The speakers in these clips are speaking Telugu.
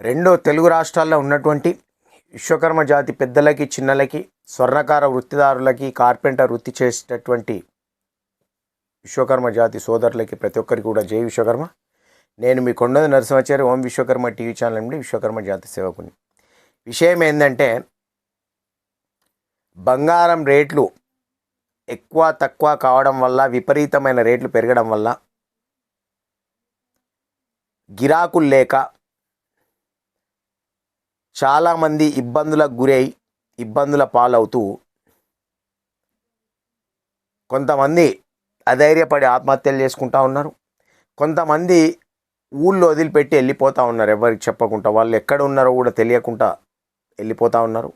రెండో తెలుగు రాష్ట్రాల్లో ఉన్నటువంటి విశ్వకర్మ జాతి పెద్దలకి, చిన్నలకి, స్వర్ణకార వృత్తిదారులకి, కార్పెంటర్ వృత్తి చేసేటటువంటి విశ్వకర్మ జాతి సోదరులకి ప్రతి ఒక్కరికి కూడా జై విశ్వకర్మ. నేను మీ కొండ నరసింహాచారి, ఓం విశ్వకర్మ టీవీ ఛానల్ నుండి విశ్వకర్మ జాతి సేవకుని. విషయం ఏంటంటే, బంగారం రేట్లు ఎక్కువ తక్కువ కావడం వల్ల, విపరీతమైన రేట్లు పెరగడం వల్ల, గిరాకులు లేక చాలామంది ఇబ్బందులకు గురై ఇబ్బందుల పాలవుతూ కొంతమంది అధైర్యపడి ఆత్మహత్యలు చేసుకుంటూ ఉన్నారు. కొంతమంది ఊళ్ళో వదిలిపెట్టి వెళ్ళిపోతూ ఉన్నారు, ఎవరికి చెప్పకుండా. వాళ్ళు ఎక్కడ ఉన్నారో కూడా తెలియకుండా వెళ్ళిపోతూ ఉన్నారు.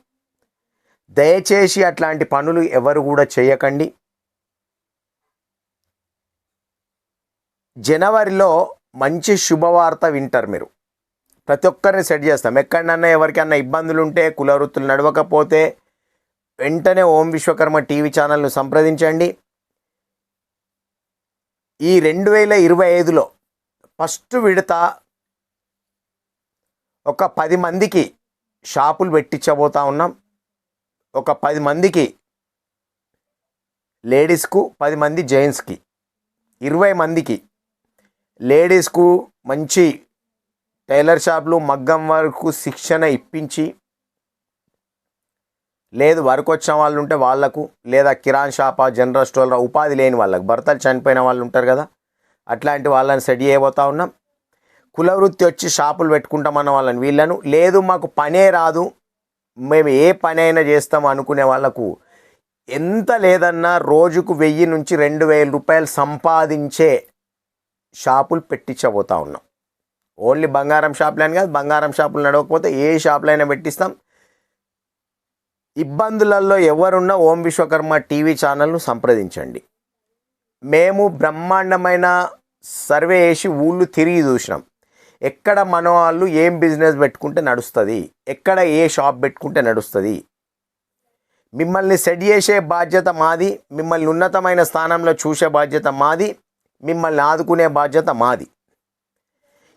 దయచేసి అట్లాంటి పనులు ఎవరు కూడా చేయకండి. జనవరిలో మంచి శుభవార్త వింటారు మీరు. ప్రతి ఒక్కరిని సెట్ చేస్తాం. ఎక్కడన్నా ఎవరికన్నా ఇబ్బందులు ఉంటే, కుల వృత్తులు నడవకపోతే వెంటనే ఓం విశ్వకర్మ టీవీ ఛానల్ను సంప్రదించండి. ఈ 2025లో ఫస్ట్ విడత ఒక 10 మందికి షాపులు పెట్టించబోతా ఉన్నాం. ఒక 10 మందికి లేడీస్కు, 10 మంది జెంట్స్కి, 20 మందికి లేడీస్కు మంచి టైలర్ షాపులు, మగ్గం వరకు శిక్షణ ఇప్పించి, లేదు వర్క్ వచ్చిన వాళ్ళు ఉంటే వాళ్లకు, లేదా కిరాణ్ షాపా, జనరల్ స్టోర్, ఉపాధి లేని వాళ్ళకు, భర్తలు చనిపోయిన వాళ్ళు ఉంటారు కదా, అట్లాంటి వాళ్ళని సెట్ చేయబోతా ఉన్నాం. కుల వృత్తి వచ్చి షాపులు పెట్టుకుంటామన్న వాళ్ళని, వీళ్ళను, లేదు మాకు పనే రాదు, మేము ఏ పని అయినా చేస్తాం అనుకునే వాళ్ళకు, ఎంత లేదన్నా రోజుకు 1000 నుంచి 2000 రూపాయలు సంపాదించే షాపులు పెట్టించబోతా ఉన్నాం. ఓన్లీ బంగారం షాపులని కాదు, బంగారం షాపులు నడవకపోతే ఏ షాపులైనా పెట్టిస్తాం. ఇబ్బందులలో ఎవరున్నా ఓం విశ్వకర్మ టీవీ ఛానల్ను సంప్రదించండి. మేము బ్రహ్మాండమైన సర్వే వేసి ఊళ్ళు తిరిగి చూసినాం. ఎక్కడ మన వాళ్ళు ఏం బిజినెస్ పెట్టుకుంటే నడుస్తుంది, ఎక్కడ ఏ షాప్ పెట్టుకుంటే నడుస్తుంది. మిమ్మల్ని సెట్ చేసే బాధ్యత మాది, మిమ్మల్ని ఉన్నతమైన స్థానంలో చూసే బాధ్యత మాది, మిమ్మల్ని ఆదుకునే బాధ్యత మాది.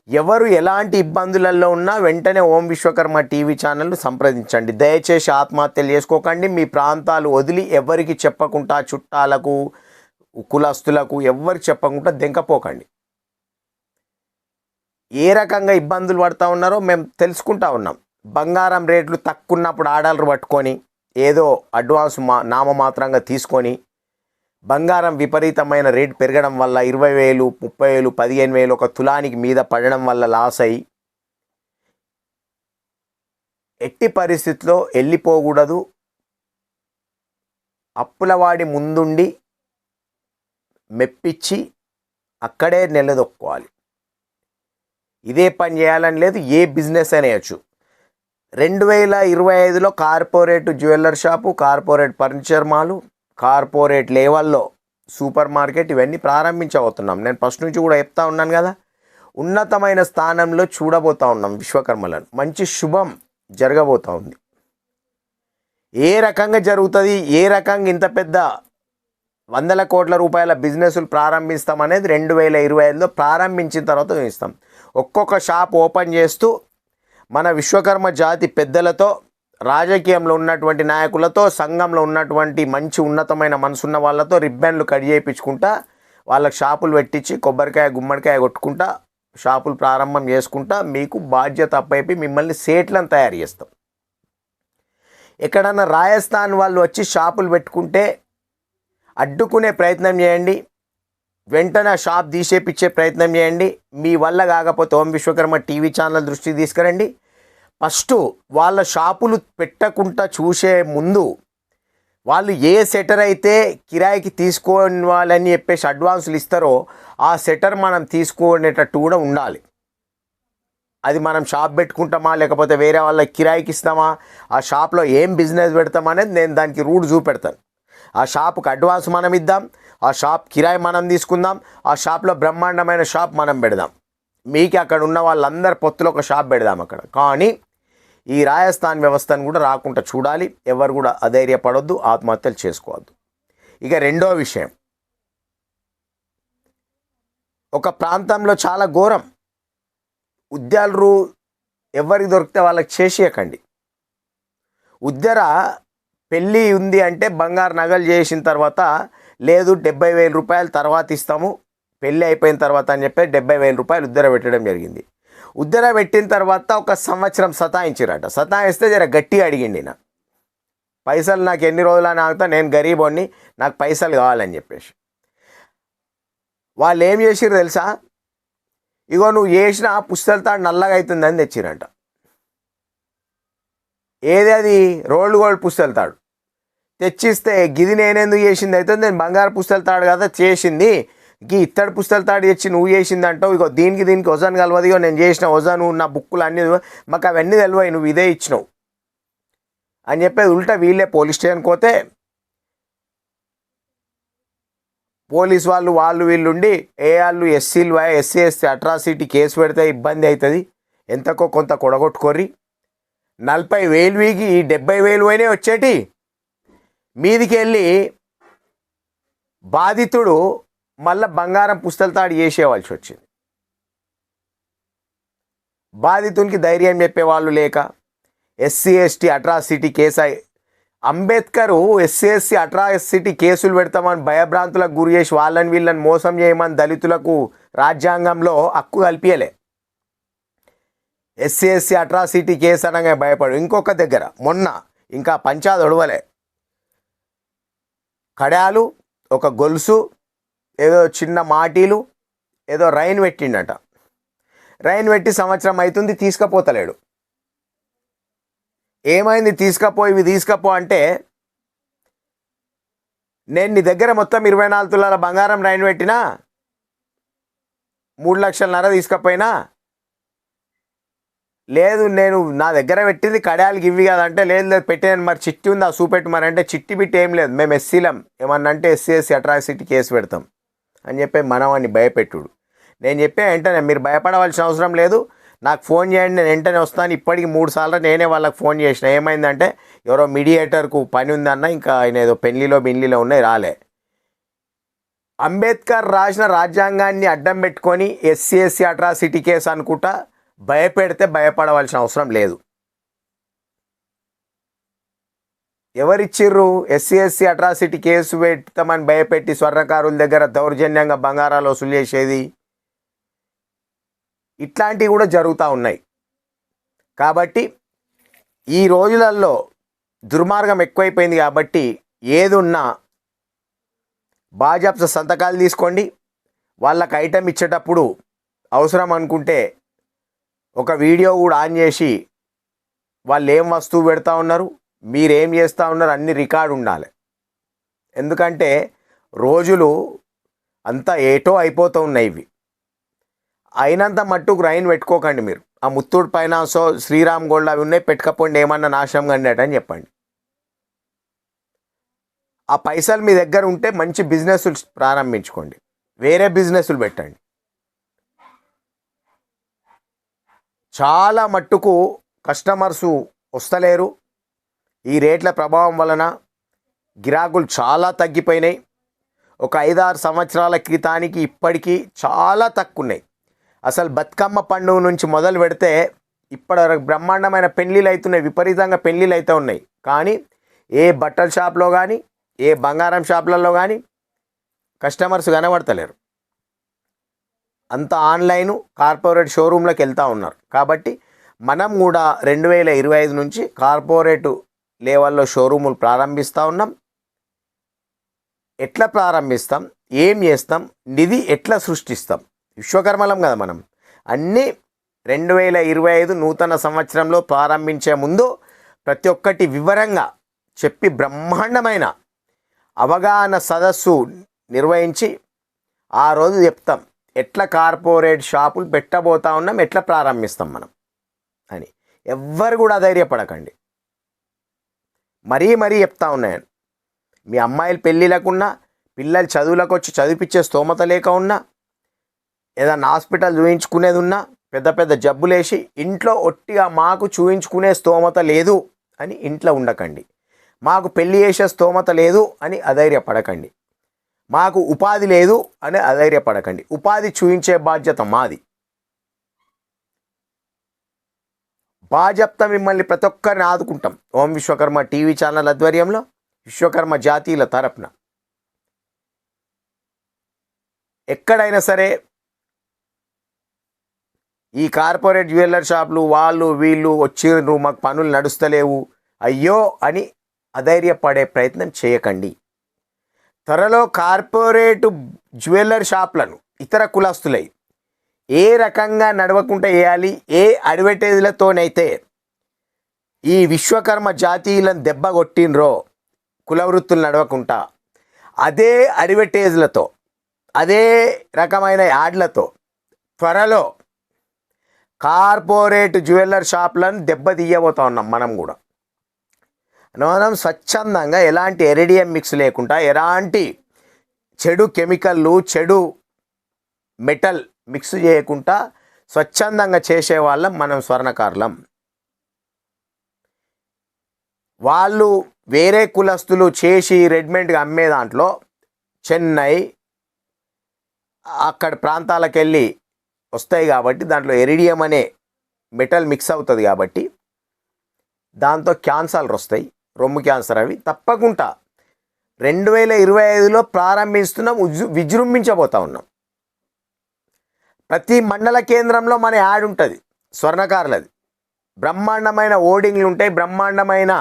ఎవరు ఎలాంటి ఇబ్బందులలో ఉన్నా వెంటనే ఓం విశ్వకర్మ టీవీ ఛానల్ను సంప్రదించండి. దయచేసి ఆత్మహత్యలు చేసుకోకండి. మీ ప్రాంతాలు వదిలి ఎవరికి చెప్పకుండా, చుట్టాలకు, కులస్తులకు ఎవరికి చెప్పకుండా దెంకపోకండి. ఏ రకంగా ఇబ్బందులు పడుతూ ఉన్నారో మేము తెలుసుకుంటా ఉన్నాం. బంగారం రేట్లు తక్కువ ఉన్నప్పుడు ఆర్డర్లు పట్టుకొని ఏదో అడ్వాన్స్ నామమాత్రంగా తీసుకొని, బంగారం విపరీతమైన రేటు పెరగడం వల్ల 20,000, 30,000, 15,000 ఒక తులానికి మీద పడడం వల్ల లాస్ అయ్యి, ఎట్టి పరిస్థితిలో వెళ్ళిపోకూడదు. అప్పులవాడి ముందుండి మెప్పించి అక్కడే నిలదొక్కోవాలి. ఇదే పని చేయాలని లేదు, ఏ బిజినెస్ అనేయచ్చు. 2025లో corporate jeweller shop, corporate furniture mall, corporate లెవెల్లో సూపర్ మార్కెట్, ఇవన్నీ ప్రారంభించబోతున్నాం. నేను ఫస్ట్ నుంచి కూడా చెప్తా ఉన్నాను కదా, ఉన్నతమైన స్థానంలో చూడబోతా ఉన్నాం విశ్వకర్మలను. మంచి శుభం జరగబోతూ ఉంది. ఏ రకంగా జరుగుతుంది, ఏ రకంగా ఇంత పెద్ద 100 కోట్ల రూపాయల బిజినెస్లు ప్రారంభిస్తామనేది 2025లో ప్రారంభించిన తర్వాత చూపిస్తాం. ఒక్కొక్క షాప్ ఓపెన్ చేస్తూ మన విశ్వకర్మ జాతి పెద్దలతో, రాజకీయంలో ఉన్నటువంటి నాయకులతో, సంఘంలో ఉన్నటువంటి మంచి ఉన్నతమైన మనసున్న వాళ్ళతో రిబ్బన్లు కట్ చేయించుకుంటా, వాళ్ళకి షాపులు పెట్టించి కొబ్బరికాయ గుమ్మడికాయ కొట్టుకుంటా షాపులు ప్రారంభం చేసుకుంటా మీకు బాధ్యత అప్పైపి మిమ్మల్ని సేట్లను తయారు చేస్తాం. ఎక్కడన్నా రాజస్థాన్ వాళ్ళు వచ్చి షాపులు పెట్టుకుంటే అడ్డుకునే ప్రయత్నం చేయండి, వెంటనే షాప్ తీసేపిచ్చే ప్రయత్నం చేయండి. మీ వల్ల కాకపోతే ఓం విశ్వకర్మ టీవీ ఛానల్ దృష్టికి తీసుకురండి. ఫస్ట్ వాళ్ళ షాపులు పెట్టకుండా చూసే ముందు వాళ్ళు ఏ సెటర్ అయితే కిరాయికి తీసుకోవాలని చెప్పేసి అడ్వాన్సులు ఇస్తారో ఆ సెటర్ మనం తీసుకునేటట్టు కూడా ఉండాలి. అది మనం షాప్ పెట్టుకుంటామా, లేకపోతే వేరే వాళ్ళకి కిరాయికి ఇస్తామా, ఆ షాప్లో ఏం బిజినెస్ పెడతామా అనేది నేను దానికి రూట్ చూపెడతాను. ఆ షాప్కి అడ్వాన్స్ మనం ఇద్దాం, ఆ షాప్ కిరాయి మనం తీసుకుందాం, ఆ షాప్లో బ్రహ్మాండమైన షాప్ మనం పెడదాం. మీకు అక్కడ ఉన్న వాళ్ళందరి పొత్తులో ఒక షాప్ పెడదాం అక్కడ. కానీ ఈ రాజస్థాన్ వ్యవస్థను కూడా రాకుండా చూడాలి. ఎవరు కూడా అధైర్యపడొద్దు, ఆత్మహత్యలు చేసుకోవద్దు. ఇక రెండో విషయం, ఒక ప్రాంతంలో చాలా ఘోరం. ఉద్యాలరు ఎవరికి దొరికితే వాళ్ళకి చేసేయకండి. ఉద్దర పెళ్ళి ఉంది అంటే బంగారు నగలు చేసిన తర్వాత లేదు 70,000 రూపాయలు తర్వాత ఇస్తాము పెళ్ళి అయిపోయిన తర్వాత అని చెప్పి 70,000 రూపాయలు ఉద్దర పెట్టడం జరిగింది. ఉద్దర పెట్టిన తర్వాత ఒక సంవత్సరం సతాయించిరట. సతాయిస్తే జర గట్టిగా అడిగిండి, నా పైసలు నాకు ఎన్ని రోజులని ఆగుతా, నేను గరీబోని, నాకు పైసలు కావాలని చెప్పేసి. వాళ్ళు ఏం చేసిర్రు తెలుసా, ఇగో నువ్వు చేసిన పుస్తల తాడు నల్లగా అవుతుందని తెచ్చిరంట. ఏది అది, రోల్డ్ గోల్డ్ పుస్తల తాడు తెచ్చిస్తే గిది నేనెందుకు చేసింది అయితే, నేను బంగారు పుస్తల తాడు కదా చేసింది, గీ ఇత్తడి పుస్తల తాడు తెచ్చి నువ్వు చేసింది అంటావు, ఇగో దీనికి వజన్ కలవదు, ఇగో నేను చేసిన వజను నా బుక్కులు అన్నీ మాకు అవన్నీ తెలివాయి, నువ్వు ఇదే ఇచ్చినావు అని చెప్పేది. ఉల్టా వీళ్ళే పోలీస్ స్టేషన్కి పోతే పోలీస్ వాళ్ళు వీళ్ళుండి వాళ్ళు ఎస్సీ ఎస్టీ అట్రాసిటీ కేసు పెడితే ఇబ్బంది అవుతుంది, ఎంతకో కొంత కొడగొట్టుకోర్రి, 40,000 వీకి 70,000 పోయినాయి వచ్చేటి. మీదికి వెళ్ళి బాధితుడు మళ్ళా బంగారం పుస్తల తాడు చేసేవాల్సి వచ్చింది. బాధితునికి ధైర్యం చెప్పేవాళ్ళు లేక SC ST atrocity case, Ambedkar SC ST atrocity కేసులు పెడతామని భయభ్రాంతులకు గురి చేసి వాళ్ళని వీళ్ళని మోసం చేయమని దళితులకు రాజ్యాంగంలో హక్కు కల్పించలే. ఎస్సీ ఎస్టీ అట్రాసిటీ కేసు అనగా భయపడు. ఇంకొక దగ్గర మొన్న ఇంకా పంచాది ఒడవలే, కడాలు, ఒక గొలుసు, ఏదో చిన్న మాటీలు, ఏదో రైన్ పెట్టిండట. రైన్ పెట్టి సంవత్సరం అవుతుంది, తీసుకపోతలేడు. ఏమైంది, ఇవి తీసుకపో అంటే, నేను నీ దగ్గర మొత్తం 24 తులాల బంగారం రైన్ పెట్టినా 3,00,000 తీసుకపోయినా, లేదు నేను నా దగ్గర పెట్టింది కడాలకి ఇవి కదంటే, లేదు పెట్టాను, మరి చిట్టి ఉందా చూపెట్టు, మరి అంటే చిట్టి బిట్టి ఏం లేదు, మేము ఎస్సీలం, ఏమన్నా అంటే ఎస్సీ ఎస్సీ అట్రాసిటీ కేసు పెడతాం అని చెప్పి మనవాడిని భయపెట్టుడు. నేను చెప్పే వెంటనే మీరు భయపడవలసిన అవసరం లేదు, నాకు ఫోన్ చేయండి, నేను వెంటనే వస్తాను. ఇప్పటికి 3 సార్లు నేనే వాళ్ళకి ఫోన్ చేసిన. ఏమైందంటే ఎవరో మీడియేటర్కు పని ఉందన్న, ఇంకా ఆయన ఏదో బిన్లీలో ఉన్నాయి, రాలే. అంబేద్కర్ రాసిన రాజ్యాంగాన్ని అడ్డం పెట్టుకొని ఎస్సీ ఎస్సీ అట్రాసిటీ కేసు అనుకుంటా భయపెడితే భయపడవలసిన అవసరం లేదు. ఎవరిచ్చిర్రు ఎస్సీ ఎస్సీ అట్రాసిటీ కేసు పెడతామని భయపెట్టి స్వర్ణకారుల దగ్గర దౌర్జన్యంగా బంగారాలు వసూలు చేసేది? ఇట్లాంటివి కూడా జరుగుతూ ఉన్నాయి. కాబట్టి ఈ రోజులలో దుర్మార్గం ఎక్కువైపోయింది. కాబట్టి ఏదున్నా బాజాప్స సంతకాలు తీసుకోండి. వాళ్ళకి ఐటెం ఇచ్చేటప్పుడు అవసరం అనుకుంటే ఒక వీడియో కూడా ఆన్ చేసి వాళ్ళు ఏం వస్తువు పెడతా ఉన్నారు, మీరేం చేస్తూ ఉన్నారు అన్ని రికార్డు ఉండాలి. ఎందుకంటే రోజులు అంతా ఏటో అయిపోతూ ఉన్నాయి. ఇవి అయినంత మట్టుకు రైన్ పెట్టుకోకండి. మీరు ఆ ముత్తూట్ ఫైనాన్సో శ్రీరామ్ గోల్డ్ అవి ఉన్నాయి, పెట్టుకపోండి, ఏమన్నా నాశనం కండి అని చెప్పండి. ఆ పైసలు మీ దగ్గర ఉంటే మంచి బిజినెస్లు ప్రారంభించుకోండి, వేరే బిజినెస్లు పెట్టండి. చాలా మట్టుకు కస్టమర్సు వస్తలేరు. ఈ రేట్ల ప్రభావం వలన గిరాకులు చాలా తగ్గిపోయినాయి. ఒక 5-6 సంవత్సరాల క్రితానికి ఇప్పటికీ చాలా తక్కువ ఉన్నాయి. అసలు బతుకమ్మ పండుగ నుంచి మొదలు పెడితే ఇప్పటి వరకు బ్రహ్మాండమైన పెళ్ళిళ్ళు అవుతున్నాయి, విపరీతంగా పెళ్ళిళ్ళు అయితే ఉన్నాయి. కానీ ఏ బట్టల షాప్లో కానీ ఏ బంగారం షాపులలో కానీ కస్టమర్స్ కనబడతలేరు. అంత ఆన్లైను కార్పొరేట్ షోరూంలోకి వెళ్తూ ఉన్నారు. కాబట్టి మనం కూడా 2025 నుంచి కార్పొరేటు లెవెల్లో షోరూములు ప్రారంభిస్తూ ఉన్నాం. ఎట్లా ప్రారంభిస్తాం, ఏం చేస్తాం, నిధి ఎట్లా సృష్టిస్తాం, విశ్వకర్మలం కదా మనం. అన్నీ 2025 నూతన సంవత్సరంలో ప్రారంభించే ముందు ప్రతి ఒక్కటి వివరంగా చెప్పి బ్రహ్మాండమైన అవగాహన సదస్సు నిర్వహించి ఆ రోజు చెప్తాం ఎట్లా కార్పొరేట్ షాపులు పెట్టబోతా ఉన్నాం, ఎట్లా ప్రారంభిస్తాం మనం అని. ఎవ్వరు కూడా ధైర్యపడకండి. మరీ చెప్తా ఉన్నాను. మీ అమ్మాయిలు పెళ్ళిళ్ళకున్నా, పిల్లలు చదువులకు వచ్చి చదివిపించే స్తోమత లేక ఉన్నా, ఏదన్నా హాస్పిటల్ చూయించుకునేది ఉన్నా, పెద్ద జబ్బులేసి ఇంట్లో ఒట్టిగా మాకు చూయించుకునే స్తోమత లేదు అని ఇంట్లో ఉండకండి. మాకు పెళ్ళి చేసే స్తోమత లేదు అని అధైర్యపడకండి. మాకు ఉపాధి లేదు అని అధైర్యపడకండి. ఉపాధి చూయించే బాధ్యత మాది. బాజప్తా మిమ్మల్ని ప్రతి ఒక్కరిని ఆదుకుంటాం. ఓం విశ్వకర్మ టీవీ ఛానల్ ఆధ్వర్యంలో విశ్వకర్మ జాతీయుల తరపున ఎక్కడైనా సరే ఈ కార్పొరేట్ జ్యువెలర్ షాపులు వాళ్ళు వీళ్ళు వచ్చిండ్రు మాకు పనులు నడుస్తలేవు అయ్యో అని అధైర్యపడే ప్రయత్నం చేయకండి. త్వరలో కార్పొరేట్ జ్యువెలర్ షాపులను ఇతర కులస్తులై ఏ రకంగా నడవకుండా వేయాలి, ఏ అడ్వర్టైజ్లతోనైతే ఈ విశ్వకర్మ జాతీయులను దెబ్బ కొట్టినరో కుల వృత్తులు నడవకుండా అదే అడ్వర్టైజ్లతో అదే రకమైన యాడ్లతో త్వరలో కార్పొరేట్ జ్యువెలర్ షాపులను దెబ్బతీయబోతా ఉన్నాం. మనం స్వచ్ఛందంగా ఎలాంటి ఎరిడియం మిక్స్ లేకుండా ఎలాంటి చెడు కెమికల్లు చెడు మెటల్ మిక్స్ చేయకుండా స్వచ్ఛందంగా చేసేవాళ్ళం మనం స్వర్ణకారులం. వాళ్ళు వేరే కులస్తులు చేసి రెడీమేడ్గా అమ్మే దాంట్లో చెన్నై అక్కడ ప్రాంతాలకు వెళ్ళి వస్తాయి కాబట్టి దాంట్లో ఎరిడియం అనే మెటల్ మిక్స్ అవుతుంది కాబట్టి దాంతో క్యాన్సర్లు వస్తాయి, రొమ్ము క్యాన్సర్. అవి తప్పకుండా 2025లో ప్రారంభిస్తున్నాం, విజృంభించబోతా ఉన్నాం. ప్రతి మండల కేంద్రంలో మన యాడ్ ఉంటుంది స్వర్ణకారులది. బ్రహ్మాండమైన ఓడింగ్లు ఉంటాయి, బ్రహ్మాండమైన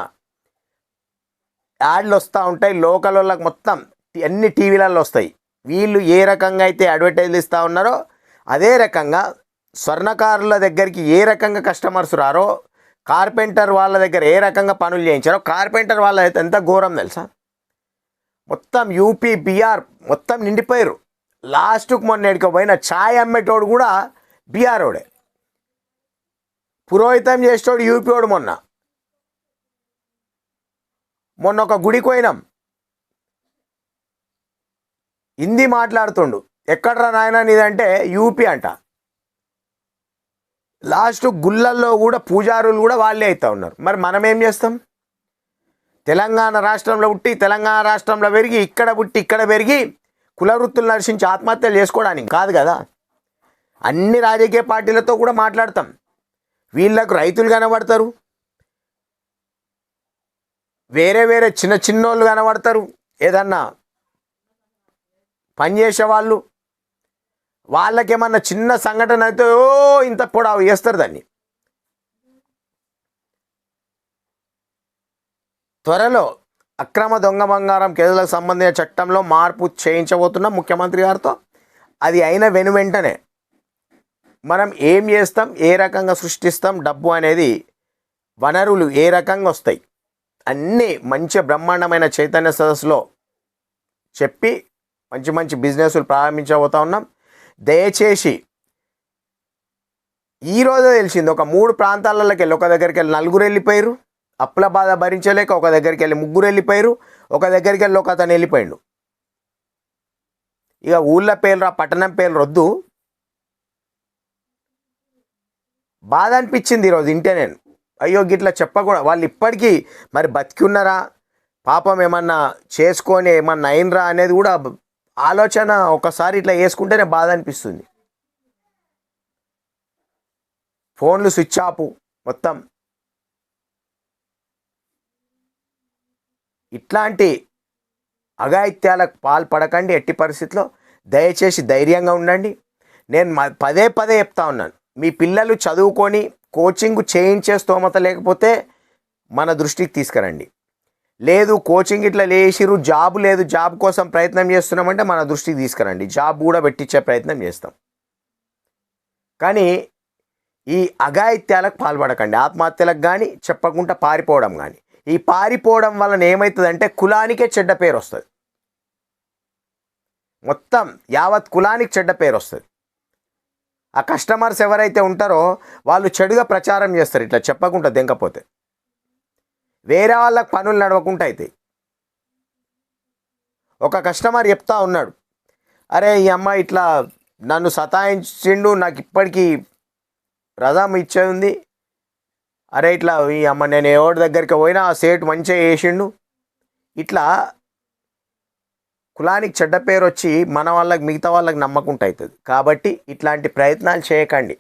యాడ్లు వస్తూ ఉంటాయి. లోకల్ వాళ్ళకి మొత్తం అన్ని టీవీలలో వస్తాయి. వీళ్ళు ఏ రకంగా అయితే అడ్వర్టైజ్లు ఇస్తూ ఉన్నారో అదే రకంగా స్వర్ణకారుల దగ్గరికి ఏ రకంగా కస్టమర్స్ రారో, కార్పెంటర్ వాళ్ళ దగ్గర ఏ రకంగా పనులు చేయించారో, కార్పెంటర్ వాళ్ళ అయితే ఎంత ఘోరం తెలుసా, మొత్తం యూపీ బీహార్ మొత్తం నిండిపోయారు. లాస్ట్కు మొన్న ఎడుకపోయిన ఛాయ్ అమ్మేటోడు కూడా బీహారోడే, పురోహితం చేసేటోడు యూపీఓడు. మొన్న ఒక గుడికి పోయినాం, హిందీ మాట్లాడుతుండు, ఎక్కడ్రా నాయన నీదంటే యూపీ అంట. లాస్ట్ గుళ్ళల్లో కూడా పూజారులు కూడా వాళ్ళే అవుతూ ఉన్నారు. మరి మనం ఏం చేస్తాం? తెలంగాణ రాష్ట్రంలో పుట్టి తెలంగాణ రాష్ట్రంలో పెరిగి ఇక్కడ పుట్టి ఇక్కడ పెరిగి కుల వృత్తులు నడిచించి ఆత్మహత్యలు చేసుకోవడానికి కాదు కదా. అన్ని రాజకీయ పార్టీలతో కూడా మాట్లాడతాం. వీళ్ళకు రైతులు కనబడతారు, వేరే వేరే చిన్న చిన్నోళ్ళు కనబడతారు, ఏదన్నా పనిచేసే వాళ్ళు, వాళ్ళకేమన్నా చిన్న సంఘటన అయితే ఓ ఇంత పొడవు చేస్తారు దాన్ని. త్వరలో అక్రమ దొంగ బంగారం కేసులకు సంబంధించిన చట్టంలో మార్పు చేయించబోతున్నాం ముఖ్యమంత్రి గారితో. అది అయిన వెంటనే మనం ఏం చేస్తాం, ఏ రకంగా సృష్టిస్తాం, డబ్బు అనేది వనరులు ఏ రకంగా వస్తాయి అన్నీ మంచి బ్రహ్మాండమైన చైతన్య సదస్సులో చెప్పి మంచి మంచి బిజినెస్లు ప్రారంభించబోతా ఉన్నాం. దయచేసి ఈరోజు తెలిసింది, ఒక 3 ప్రాంతాలలోకి వెళ్ళి ఒక దగ్గరికి వెళ్ళి 4 వెళ్ళిపోయారు, అప్పుల బాధ భరించలేక ఒక దగ్గరికి వెళ్ళి 3 వెళ్ళిపోయారు, ఒక దగ్గరికి వెళ్ళి ఒక అతను వెళ్ళిపోయాడు. ఇక ఊళ్ళ పేర్లు పట్టణం పేర్లు వద్దు. బాధ అనిపించింది ఈరోజు ఇంటే నేను, అయ్యో గిట్లా చెప్పకూడదు. వాళ్ళు ఇప్పటికీ మరి బతికి ఉన్నారా, పాపం ఏమన్నా చేసుకొని ఏమన్నా అయినరా అనేది కూడా ఆలోచన ఒకసారి ఇట్లా వేసుకుంటేనే బాధ అనిపిస్తుంది. ఫోన్లు స్విచ్ ఆఫ్ మొత్తం. ఇట్లాంటి అఘాయిత్యాలకు పాల్పడకండి ఎట్టి పరిస్థితిలో. దయచేసి ధైర్యంగా ఉండండి. నేను పదే పదే చెప్తా ఉన్నాను, మీ పిల్లలు చదువుకొని కోచింగ్ చేయించే స్తోమత లేకపోతే మన దృష్టికి తీసుకురండి. లేదు కోచింగ్ ఇట్లా లేచిరు, జాబ్ లేదు, జాబ్ కోసం ప్రయత్నం చేస్తున్నామంటే మన దృష్టికి తీసుకురండి, జాబ్ కూడా పెట్టించే ప్రయత్నం చేస్తాం. కానీ ఈ అఘాయిత్యాలకు పాల్పడకండి, ఆత్మహత్యలకు కానీ చెప్పకుండా పారిపోవడం కానీ. ఈ పారిపోవడం వలన ఏమవుతుందంటే కులానికే చెడ్డ పేరు వస్తుంది, మొత్తం యావత్ కులానికి చెడ్డ పేరు వస్తుంది. ఆ కస్టమర్స్ ఎవరైతే ఉంటారో వాళ్ళు చెడుగా ప్రచారం చేస్తారు ఇట్లా చెప్పకుండా దెంకపోతే. వేరే వాళ్ళకి పనులు నడవకుండా అవుతాయి. ఒక కస్టమర్ చెప్తా ఉన్నాడు, అరే ఈ అమ్మాయి ఇట్లా నన్ను సతాయించిండు, నాకు ఇప్పటికీ రథం ఇచ్చే ఉంది, అరే ఇట్లా ఈ అమ్మ నేను ఎవరి దగ్గరికి పోయినా ఆ సేట్ మంచిగా వేసిండు. ఇట్లా కులానికి చెడ్డ పేరు వచ్చి మన వాళ్ళకి మిగతా వాళ్ళకి నమ్మకుండా అవుతుంది. కాబట్టి ఇట్లాంటి ప్రయత్నాలు చేయకండి.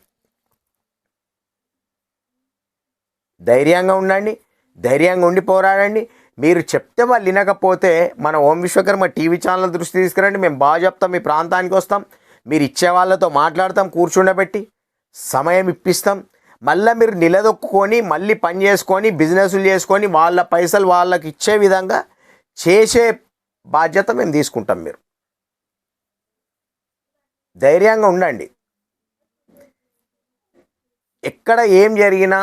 ధైర్యంగా ఉండండి, ధైర్యంగా ఉండి పోరాడండి. మీరు చెప్తే వాళ్ళు వినకపోతే మన ఓం విశ్వకర్మ టీవీ ఛానల్ దృష్టి తీసుకురండి, మేము బాగా చెప్తాం, మీ ప్రాంతానికి వస్తాం, మీరు ఇచ్చే వాళ్ళతో మాట్లాడతాం, కూర్చుండబెట్టి సమయం ఇప్పిస్తాం. మళ్ళీ మీరు నిలదొక్కుని మళ్ళీ పని చేసుకొని బిజినెస్లు చేసుకొని వాళ్ళ పైసలు వాళ్ళకి ఇచ్చే విధంగా చేసే బాధ్యత మేము తీసుకుంటాం. మీరు ధైర్యంగా ఉండండి. ఎక్కడ ఏం జరిగినా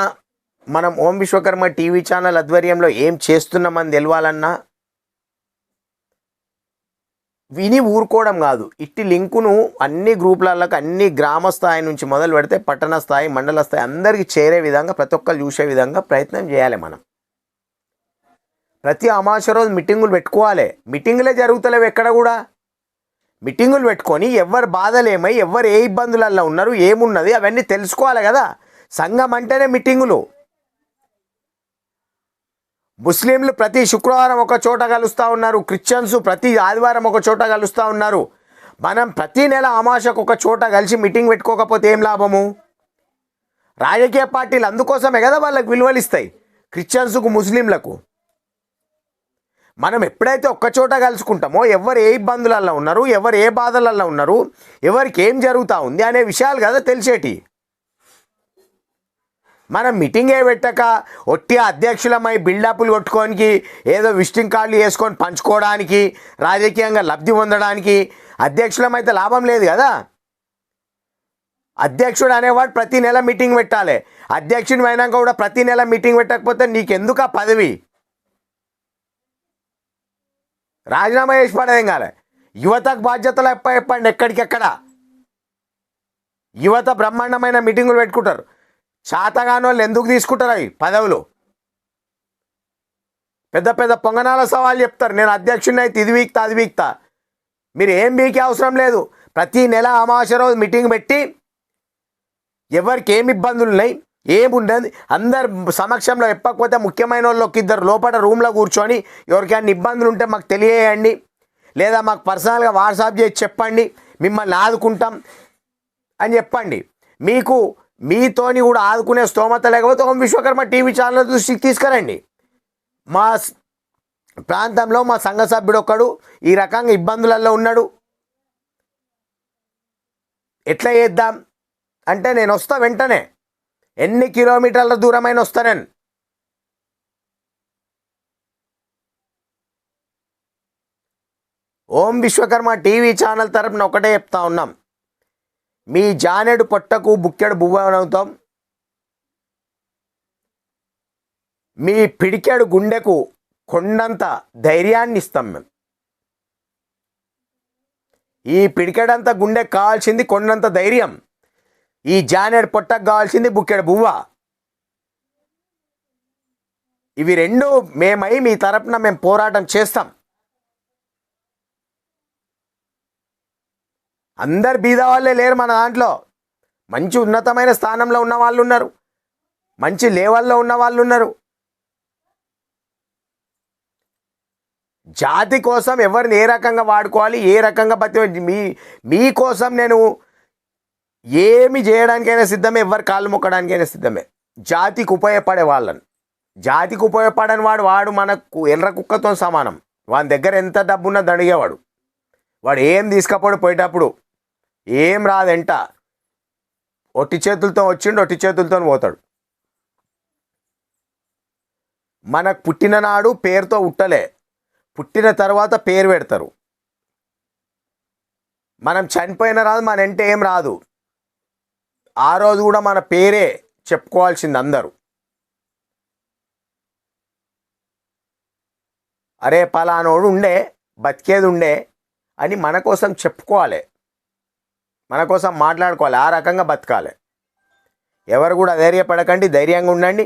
మనం ఓం విశ్వకర్మ టీవీ ఛానల్ ఆధ్వర్యంలో ఏం చేస్తున్నామని తెలవాలన్నా విని ఊరుకోవడం కాదు, ఇట్టి లింకును అన్ని గ్రూపులకు అన్ని గ్రామ స్థాయి నుంచి మొదలు పెడితే పట్టణ స్థాయి మండల స్థాయి అందరికీ చేరే విధంగా ప్రతి ఒక్కరు చూసే విధంగా ప్రయత్నం చేయాలి. మనం ప్రతి అమావాస్య రోజు మీటింగులు పెట్టుకోవాలి. మీటింగులే జరుగుతలేవు ఎక్కడ కూడా. మీటింగులు పెట్టుకొని ఎవరు బాధలేమై ఎవరు ఏ ఇబ్బందులలో ఉన్నారు ఏమున్నది అవన్నీ తెలుసుకోవాలి కదా. సంఘం అంటేనే మీటింగులు. ముస్లింలు ప్రతి శుక్రవారం ఒక చోట కలుస్తూ ఉన్నారు, క్రిస్టియన్స్ ప్రతి ఆదివారం ఒక చోట కలుస్తూ ఉన్నారు. మనం ప్రతి నెల అమావాస్యకు ఒక చోట కలిసి మీటింగ్ పెట్టుకోకపోతే ఏం లాభము? రాజకీయ పార్టీలు అందుకోసమే కదా వాళ్ళకి విలువలు ఇస్తాయి, క్రిస్టియన్స్కు ముస్లింలకు. మనం ఎప్పుడైతే ఒక్క చోట కలుసుకుంటామో ఎవరు ఏ ఇబ్బందులలో ఉన్నారు, ఎవరు ఏ బాధలలో ఉన్నారు, ఎవరికి ఏం జరుగుతూ ఉంది అనే విషయాలు కదా తెలిసేటి. మనం మీటింగే పెట్టక ఒట్టి అధ్యక్షులమై బిల్డప్లు కొట్టుకోనికి ఏదో విజిటింగ్ కార్డులు వేసుకొని పంచుకోవడానికి రాజకీయంగా లబ్ధి పొందడానికి అధ్యక్షులమైతే లాభం లేదు కదా. అధ్యక్షుడు అనేవాడు ప్రతి నెల మీటింగ్ పెట్టాలి. అధ్యక్షుని అయినాక కూడా ప్రతి నెల మీటింగ్ పెట్టకపోతే నీకెందుకు ఆ పదవి? రాజీనామా చేసి పడేం కాలే. యువతకు బాధ్యతలు చెప్పండి ఎక్కడికెక్కడ. యువత బ్రహ్మాండమైన మీటింగులు పెట్టుకుంటారు. శాతగాని వాళ్ళు ఎందుకు తీసుకుంటారు అవి పదవులు? పెద్ద పెద్ద పొంగనాల సవాళ్ళు చెప్తారు, నేను అధ్యక్షుడిని అయితే ఇది వీక్తా అది వీక్తా. మీరు ఏం వీకే అవసరం లేదు. ప్రతి నెల అమావాస్య రోజు మీటింగ్ పెట్టి ఎవరికి ఏమి ఇబ్బందులు ఉన్నాయి ఏముండదు అందరు సమక్షంలో చెప్పకపోతే ముఖ్యమైన వాళ్ళకి ఇద్దరు లోపల రూమ్లో కూర్చొని ఎవరికైనా ఇబ్బందులు ఉంటే మాకు తెలియజేయండి, లేదా మాకు పర్సనల్గా వాట్సాప్ చేసి చెప్పండి, మిమ్మల్ని ఆదుకుంటాం అని చెప్పండి. మీకు మీతోని కూడా ఆదుకునే స్తోమత లేకపోతే ఓం విశ్వకర్మ టీవీ ఛానల్ దృష్టికి తీసుకురండి. మా ప్రాంతంలో మా సంఘ సభ్యుడు ఒక్కడు ఈ రకంగా ఇబ్బందులలో ఉన్నాడు, ఎట్లా చేద్దాం అంటే నేను వస్తా వెంటనే, ఎన్ని కిలోమీటర్ల దూరమైన వస్తానని. ఓం విశ్వకర్మ టీవీ ఛానల్ తరపున ఒకటే చెప్తా ఉన్నాం, మీ జానెడు పొట్టకు బుక్కెడు బువ్వనవుతాం, మీ పిడికెడు గుండెకు కొండంత ధైర్యాన్ని ఇస్తాం మేము. ఈ పిడికెడంత గుండెకు కావాల్సింది కొండంత ధైర్యం, ఈ జానెడు పొట్టకు కావాల్సింది బుక్కెడు బువ్వ. ఇవి రెండు మేమై మీ తరపున మేము పోరాటం చేస్తాం. అందరు బీద వాళ్ళే లేరు మన దాంట్లో. మంచి ఉన్నతమైన స్థానంలో ఉన్న వాళ్ళు ఉన్నారు, మంచి లేవల్లో ఉన్న వాళ్ళు ఉన్నారు. జాతి కోసం ఎవరిని ఏ రకంగా వాడుకోవాలి, ఏ రకంగా మీకోసం నేను ఏమి చేయడానికైనా సిద్ధమే, ఎవరి కాళ్ళు మొక్కడానికైనా సిద్ధమే. జాతికి ఉపయోగపడే వాళ్ళని. జాతికి ఉపయోగపడని వాడు మనకు ఎర్ర కుక్కతో సమానం. వాని దగ్గర ఎంత డబ్బు ఉన్నా దండిగేవాడు. వాడు ఏం తీసుకపోడు, పోయేటప్పుడు ఏం రాదెంట, ఒట్టి చేతులతో వచ్చిండు ఒట్టి చేతులతో పోతాడు. మనకు పుట్టిన నాడు పేరుతో ఉట్టలే, పుట్టిన తర్వాత పేరు పెడతారు. మనం చనిపోయిన రాదు మన ఎంటే ఏం రాదు. ఆ రోజు కూడా మన పేరే చెప్పుకోవాల్సింది అందరూ. అరే పలానోడు ఉండే, బతికేది ఉండే అని మన కోసం చెప్పుకోవాలి, మన కోసం మాట్లాడుకోవాలి, ఆ రకంగా బతకాలి. ఎవరు కూడా ధైర్యపడకండి, ధైర్యంగా ఉండండి.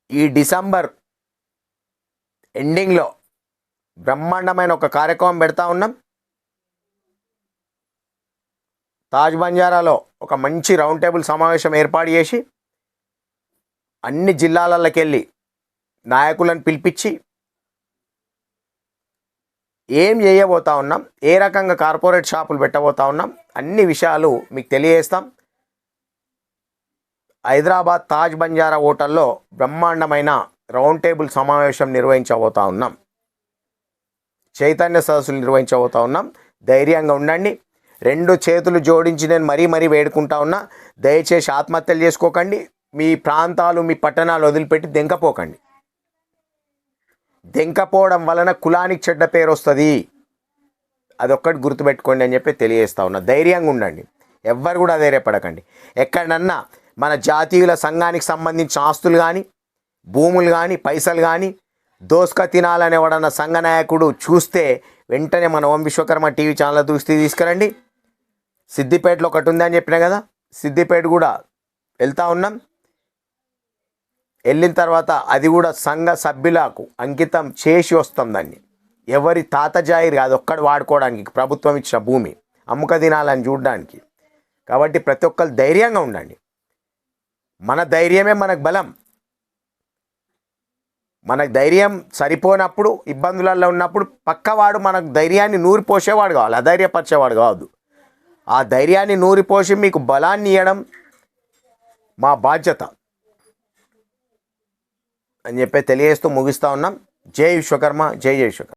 ఈ డిసెంబర్ ఎండింగ్లో బ్రహ్మాండమైన ఒక కార్యక్రమం పెడతా ఉన్నాం. తాజ్ బంజారాలో ఒక మంచి రౌండ్ టేబుల్ సమావేశం ఏర్పాటు చేసి అన్ని జిల్లాలకి వెళ్ళి నాయకులను పిలిపించి ఏం చేయబోతా ఉన్నాం, ఏ రకంగా కార్పొరేట్ షాపులు పెట్టబోతా ఉన్నాం, అన్ని విషయాలు మీకు తెలియజేస్తాం. హైదరాబాద్ తాజ్ బంజారా హోటల్లో బ్రహ్మాండమైన రౌండ్ టేబుల్ సమావేశం నిర్వహించబోతా ఉన్నాం. చైతన్య సదస్సులు నిర్వహించబోతా ఉన్నాం. ధైర్యంగా ఉండండి. 2 చేతులు జోడించి నేను మరీ వేడుకుంటా ఉన్నా. దయచేసి ఆత్మహత్యలు చేసుకోకండి. మీ ప్రాంతాలు మీ పట్టణాలు వదిలిపెట్టి దెంకపోకండి. దెంకపోవడం వలన కులానికి చెడ్డ పేరు వస్తుంది. అదొక్కటి గుర్తుపెట్టుకోండి అని చెప్పి తెలియజేస్తా ఉన్నా. ధైర్యంగా ఉండండి. ఎవ్వరు కూడా ధైర్యపడకండి. ఎక్కడన్నా మన జాతీయుల సంఘానికి సంబంధించిన ఆస్తులు కానీ భూములు కానీ పైసలు కానీ దోసుక తినాలని ఎవడన్న సంఘ నాయకుడు చూస్తే వెంటనే మన ఓం విశ్వకర్మ టీవీ ఛానల్ దృష్టి తీసుకురండి. సిద్దిపేటలో ఒకటి ఉందని చెప్పినా కదా, సిద్దిపేట కూడా వెళ్తూ ఉన్నాం. వెళ్ళిన తర్వాత అది కూడా సంఘ సభ్యులకు అంకితం చేసి వస్తాం. దాన్ని ఎవరి తాత జాయిర్ కాదు, ఒక్కడు వాడుకోవడానికి ప్రభుత్వం ఇచ్చిన భూమి అమ్ముక తినాలని చూడడానికి. కాబట్టి ప్రతి ఒక్కరు ధైర్యంగా ఉండండి. మన ధైర్యమే మనకు బలం. మనకు ధైర్యం సరిపోనప్పుడు ఇబ్బందులలో ఉన్నప్పుడు పక్కవాడు మనకు ధైర్యాన్ని నూరిపోసేవాడు కావాలి, అధైర్యపరిచేవాడు కాదు. ఆ ధైర్యాన్ని నూరిపోసి మీకు బలాన్ని ఇవ్వడం మా బాధ్యత అని చెప్పి తెలియజేస్తూ ముగిస్తూ ఉన్నాం. జై విశ్వకర్మ, జై విశ్వకర్మ.